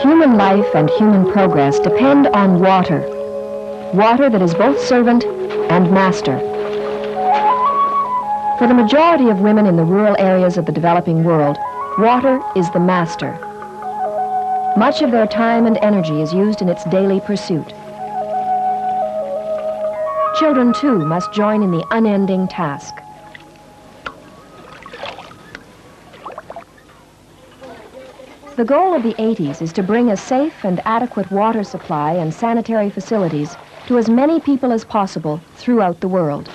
Human life and human progress depend on water. Water that is both servant and master. For the majority of women in the rural areas of the developing world, water is the master. Much of their time and energy is used in its daily pursuit. Children, too, must join in the unending task. The goal of the 80s is to bring a safe and adequate water supply and sanitary facilities to as many people as possible throughout the world.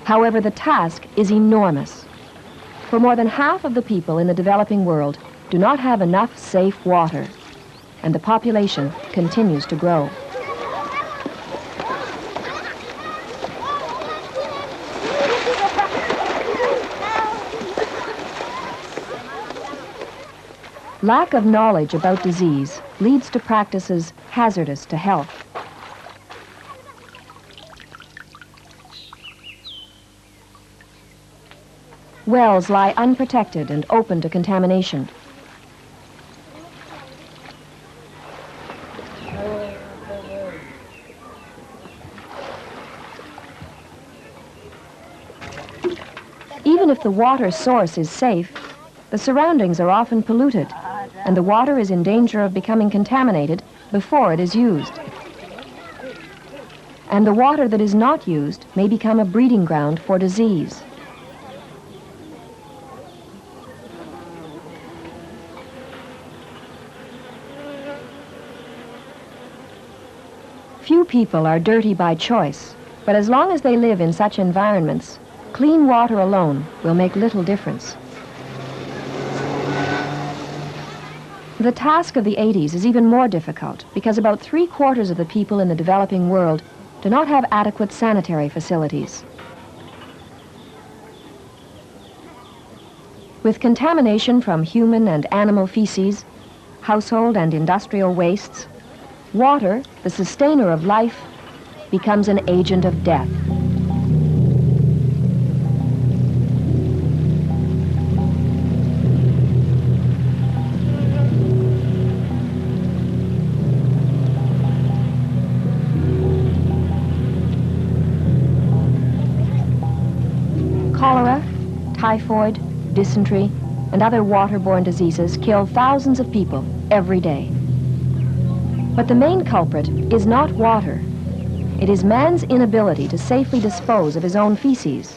However, the task is enormous. For more than half of the people in the developing world do not have enough safe water, and the population continues to grow. Lack of knowledge about disease leads to practices hazardous to health. Wells lie unprotected and open to contamination. Even if the water source is safe, the surroundings are often polluted, and the water is in danger of becoming contaminated before it is used. And the water that is not used may become a breeding ground for disease. Few people are dirty by choice, but as long as they live in such environments, clean water alone will make little difference. The task of the 80s is even more difficult because about 3/4 of the people in the developing world do not have adequate sanitary facilities. With contamination from human and animal feces, household and industrial wastes, water, the sustainer of life, becomes an agent of death. Cholera, typhoid, dysentery, and other waterborne diseases kill thousands of people every day. But the main culprit is not water. It is man's inability to safely dispose of his own feces.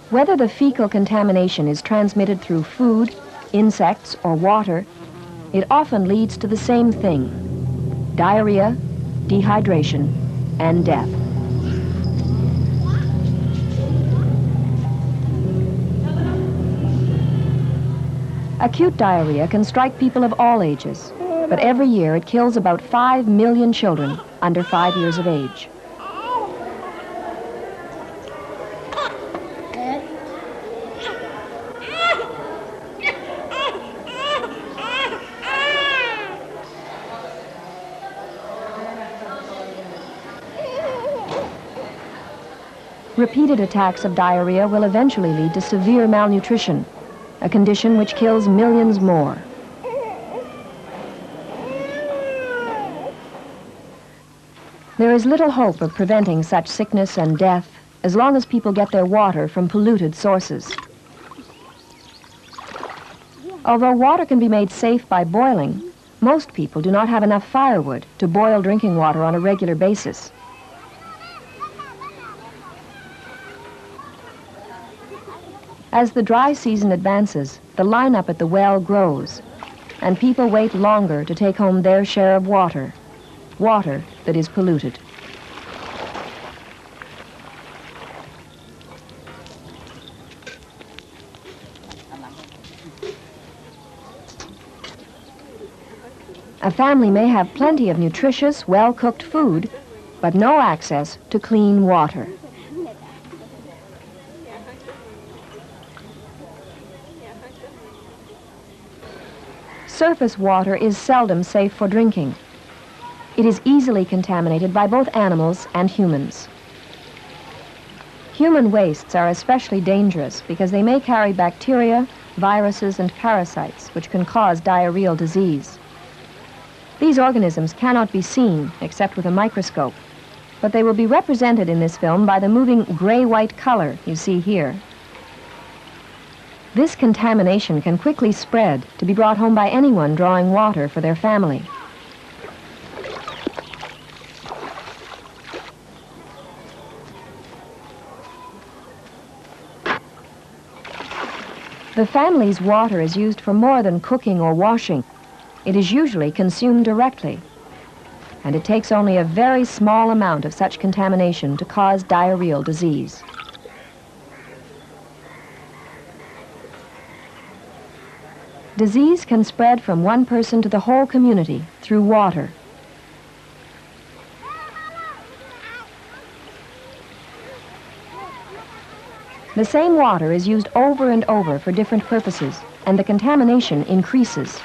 Whether the fecal contamination is transmitted through food, insects, or water, it often leads to the same thing: diarrhea, dehydration, and death. Acute diarrhea can strike people of all ages, but every year it kills about 5 million children under 5 years of age. Repeated attacks of diarrhea will eventually lead to severe malnutrition, a condition which kills millions more. There is little hope of preventing such sickness and death as long as people get their water from polluted sources. Although water can be made safe by boiling, most people do not have enough firewood to boil drinking water on a regular basis. As the dry season advances, the lineup at the well grows, and people wait longer to take home their share of water, water that is polluted. A family may have plenty of nutritious, well-cooked food, but no access to clean water. Surface water is seldom safe for drinking. It is easily contaminated by both animals and humans. Human wastes are especially dangerous because they may carry bacteria, viruses, and parasites which can cause diarrheal disease. These organisms cannot be seen except with a microscope, but they will be represented in this film by the moving gray-white color you see here. This contamination can quickly spread to be brought home by anyone drawing water for their family. The family's water is used for more than cooking or washing. It is usually consumed directly, and it takes only a very small amount of such contamination to cause diarrheal disease. Disease can spread from one person to the whole community through water. The same water is used over and over for different purposes, and the contamination increases.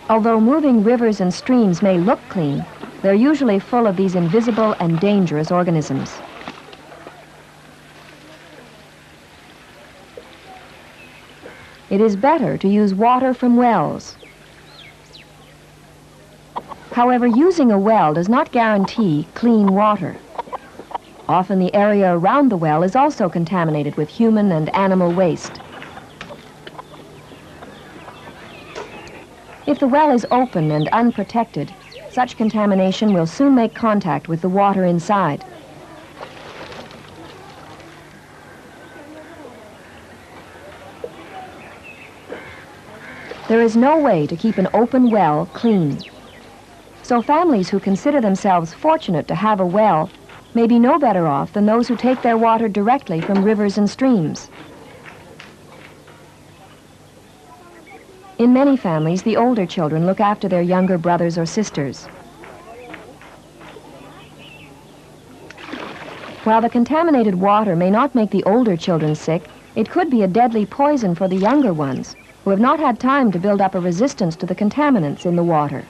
Although moving rivers and streams may look clean, they're usually full of these invisible and dangerous organisms. It is better to use water from wells. However, using a well does not guarantee clean water. Often the area around the well is also contaminated with human and animal waste. If the well is open and unprotected, such contamination will soon make contact with the water inside. There is no way to keep an open well clean. So families who consider themselves fortunate to have a well may be no better off than those who take their water directly from rivers and streams. In many families, the older children look after their younger brothers or sisters. While the contaminated water may not make the older children sick, it could be a deadly poison for the younger ones, who have not had time to build up a resistance to the contaminants in the water.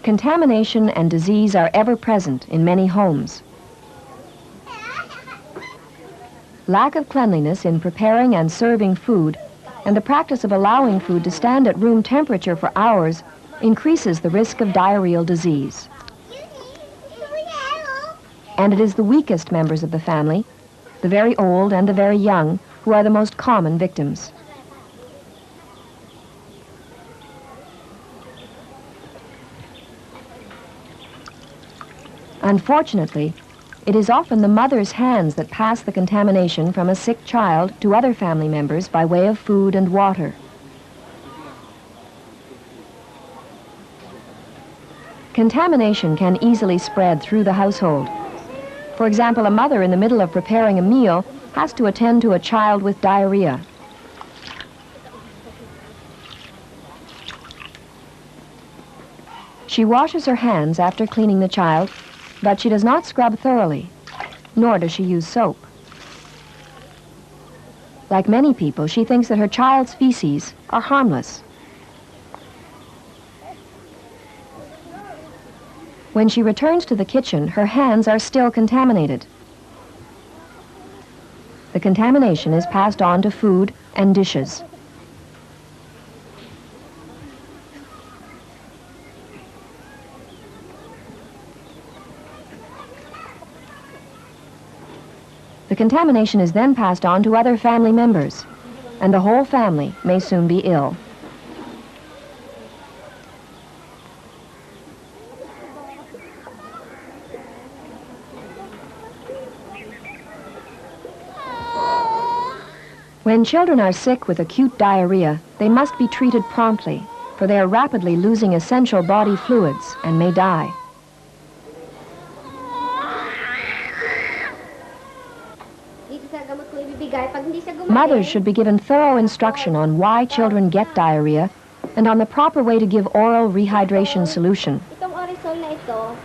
Contamination and disease are ever present in many homes. Lack of cleanliness in preparing and serving food, and the practice of allowing food to stand at room temperature for hours, increases the risk of diarrheal disease. And it is the weakest members of the family, the very old and the very young, who are the most common victims. Unfortunately, it is often the mother's hands that pass the contamination from a sick child to other family members by way of food and water. Contamination can easily spread through the household. For example, a mother in the middle of preparing a meal has to attend to a child with diarrhea. She washes her hands after cleaning the child, but she does not scrub thoroughly, nor does she use soap. Like many people, she thinks that her child's feces are harmless. When she returns to the kitchen, her hands are still contaminated. The contamination is passed on to food and dishes. The contamination is then passed on to other family members, and the whole family may soon be ill. When children are sick with acute diarrhea, they must be treated promptly, for they are rapidly losing essential body fluids and may die. Mothers should be given thorough instruction on why children get diarrhea and on the proper way to give oral rehydration solution. Itong orisol na ito,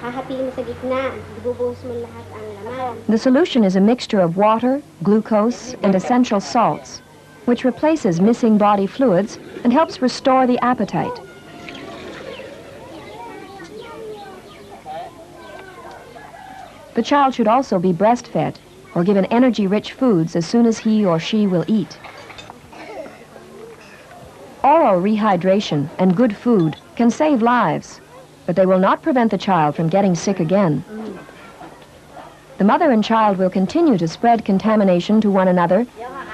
hahatiin mo sa gitna. Ibubuhos mo lahat ang laman. The solution is a mixture of water, glucose, and essential salts, which replaces missing body fluids and helps restore the appetite. The child should also be breastfed or given energy-rich foods as soon as he or she will eat. Oral rehydration and good food can save lives, but they will not prevent the child from getting sick again. The mother and child will continue to spread contamination to one another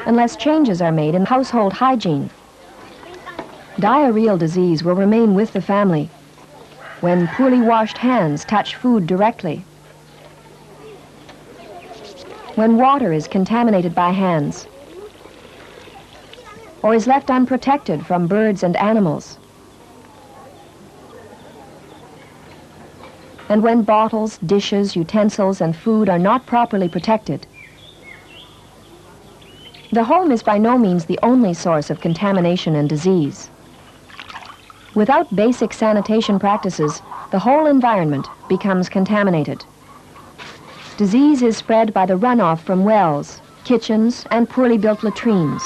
unless changes are made in household hygiene. Diarrheal disease will remain with the family when poorly washed hands touch food directly, when water is contaminated by hands, or is left unprotected from birds and animals, and when bottles, dishes, utensils, and food are not properly protected. The home is by no means the only source of contamination and disease. Without basic sanitation practices, the whole environment becomes contaminated. Disease is spread by the runoff from wells, kitchens, and poorly built latrines.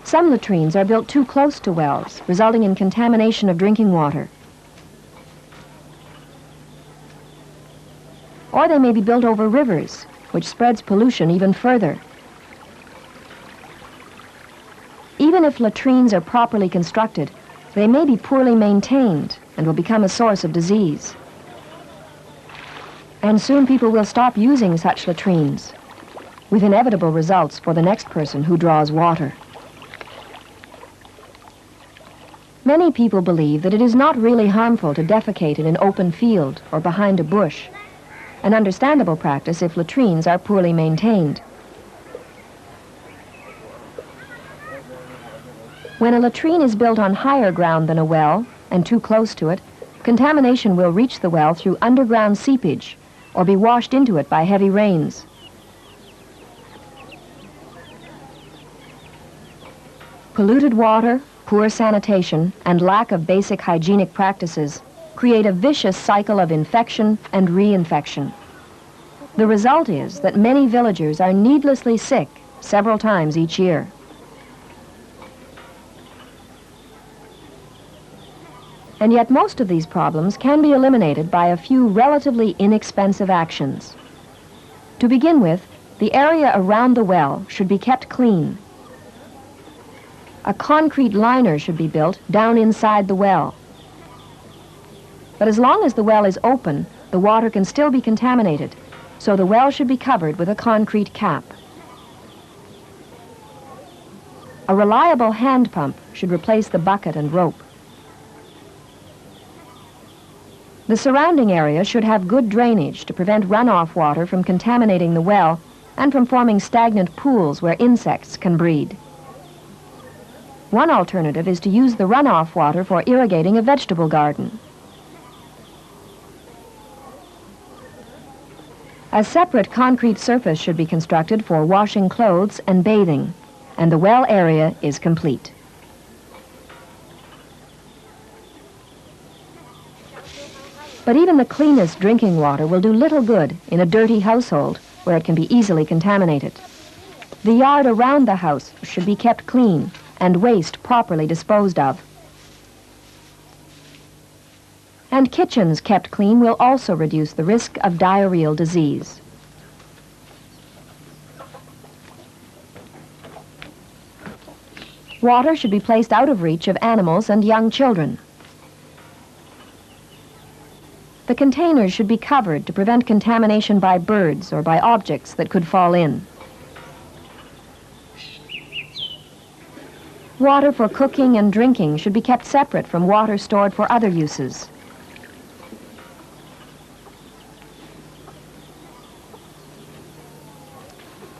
Some latrines are built too close to wells, resulting in contamination of drinking water. Or they may be built over rivers, which spreads pollution even further. Even if latrines are properly constructed, they may be poorly maintained and will become a source of disease. And soon people will stop using such latrines, with inevitable results for the next person who draws water. Many people believe that it is not really harmful to defecate in an open field or behind a bush, an understandable practice if latrines are poorly maintained. When a latrine is built on higher ground than a well and too close to it, contamination will reach the well through underground seepage or be washed into it by heavy rains. Polluted water, poor sanitation, and lack of basic hygienic practices create a vicious cycle of infection and reinfection. The result is that many villagers are needlessly sick several times each year. And yet most of these problems can be eliminated by a few relatively inexpensive actions. To begin with, the area around the well should be kept clean. A concrete liner should be built down inside the well. But as long as the well is open, the water can still be contaminated, so the well should be covered with a concrete cap. A reliable hand pump should replace the bucket and rope. The surrounding area should have good drainage to prevent runoff water from contaminating the well and from forming stagnant pools where insects can breed. One alternative is to use the runoff water for irrigating a vegetable garden. A separate concrete surface should be constructed for washing clothes and bathing, and the well area is complete. But even the cleanest drinking water will do little good in a dirty household where it can be easily contaminated. The yard around the house should be kept clean and waste properly disposed of. And kitchens kept clean will also reduce the risk of diarrheal disease. Water should be placed out of reach of animals and young children. The containers should be covered to prevent contamination by birds or by objects that could fall in. Water for cooking and drinking should be kept separate from water stored for other uses.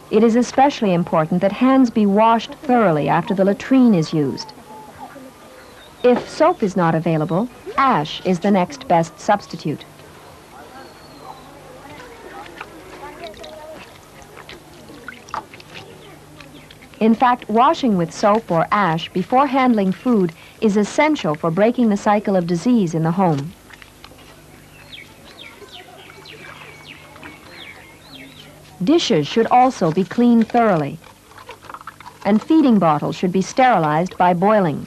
It is especially important that hands be washed thoroughly after the latrine is used. If soap is not available, ash is the next best substitute. In fact, washing with soap or ash before handling food is essential for breaking the cycle of disease in the home. Dishes should also be cleaned thoroughly, and feeding bottles should be sterilized by boiling.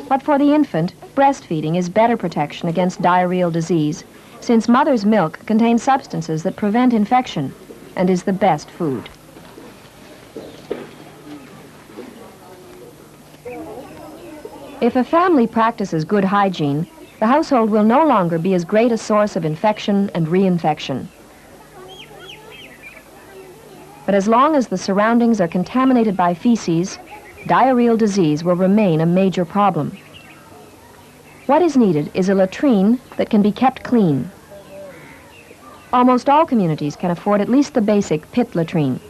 But for the infant, breastfeeding is better protection against diarrheal disease, since mother's milk contains substances that prevent infection and is the best food. If a family practices good hygiene, the household will no longer be as great a source of infection and reinfection. But as long as the surroundings are contaminated by feces, diarrheal disease will remain a major problem. What is needed is a latrine that can be kept clean. Almost all communities can afford at least the basic pit latrine.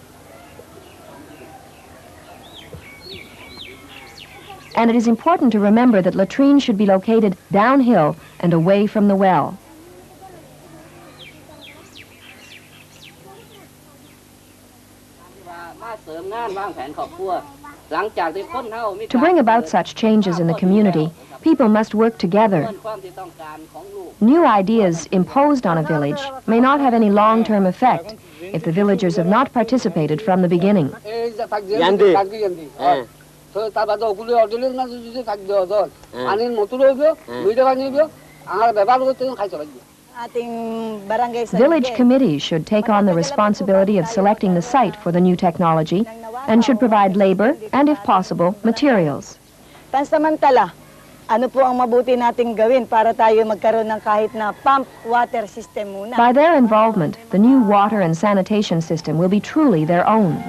And it is important to remember that latrines should be located downhill and away from the well. To bring about such changes in the community, people must work together. New ideas imposed on a village may not have any long-term effect if the villagers have not participated from the beginning. Village committees should take on the responsibility of selecting the site for the new technology and should provide labor and, if possible, materials. Pansamantala, ano po ang mabuti nating gawin para tayo magkaroon ng kahit na pump water system muna? By their involvement, the new water and sanitation system will be truly their own.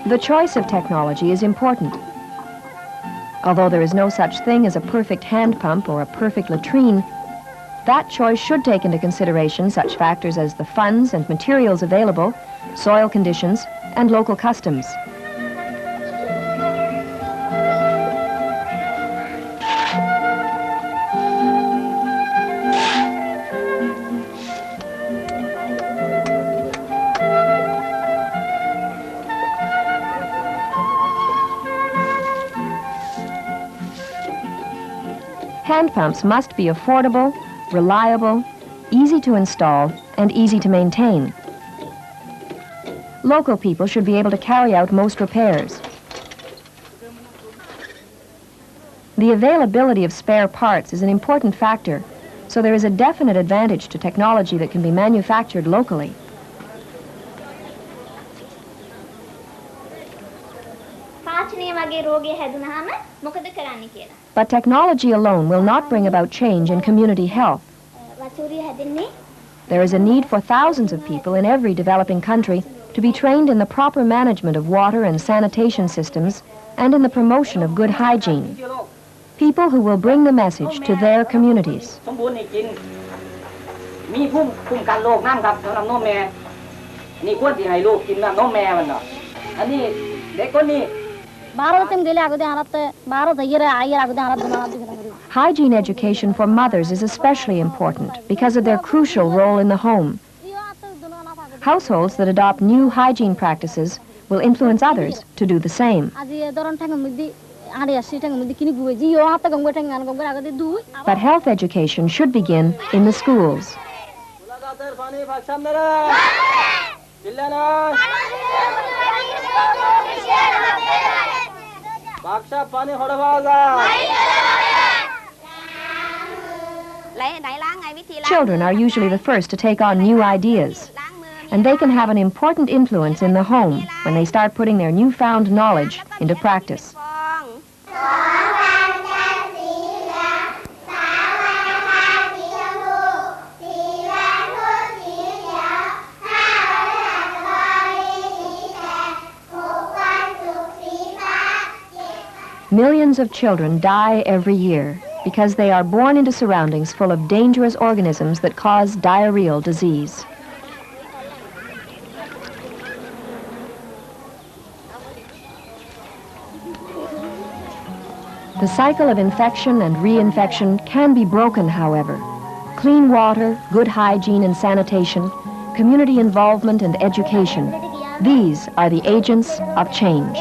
The choice of technology is important. Although there is no such thing as a perfect hand pump or a perfect latrine, that choice should take into consideration such factors as the funds and materials available, soil conditions, and local customs. Hand pumps must be affordable, reliable, easy to install, and easy to maintain. Local people should be able to carry out most repairs. The availability of spare parts is an important factor, so there is a definite advantage to technology that can be manufactured locally. But technology alone will not bring about change in community health. There is a need for thousands of people in every developing country to be trained in the proper management of water and sanitation systems and in the promotion of good hygiene. People who will bring the message to their communities. Hygiene education for mothers is especially important because of their crucial role in the home. Households that adopt new hygiene practices will influence others to do the same. But health education should begin in the schools. Children are usually the first to take on new ideas, and they can have an important influence in the home when they start putting their newfound knowledge into practice. Millions of children die every year because they are born into surroundings full of dangerous organisms that cause diarrheal disease. The cycle of infection and reinfection can be broken, however. Clean water, good hygiene and sanitation, community involvement and education, these are the agents of change.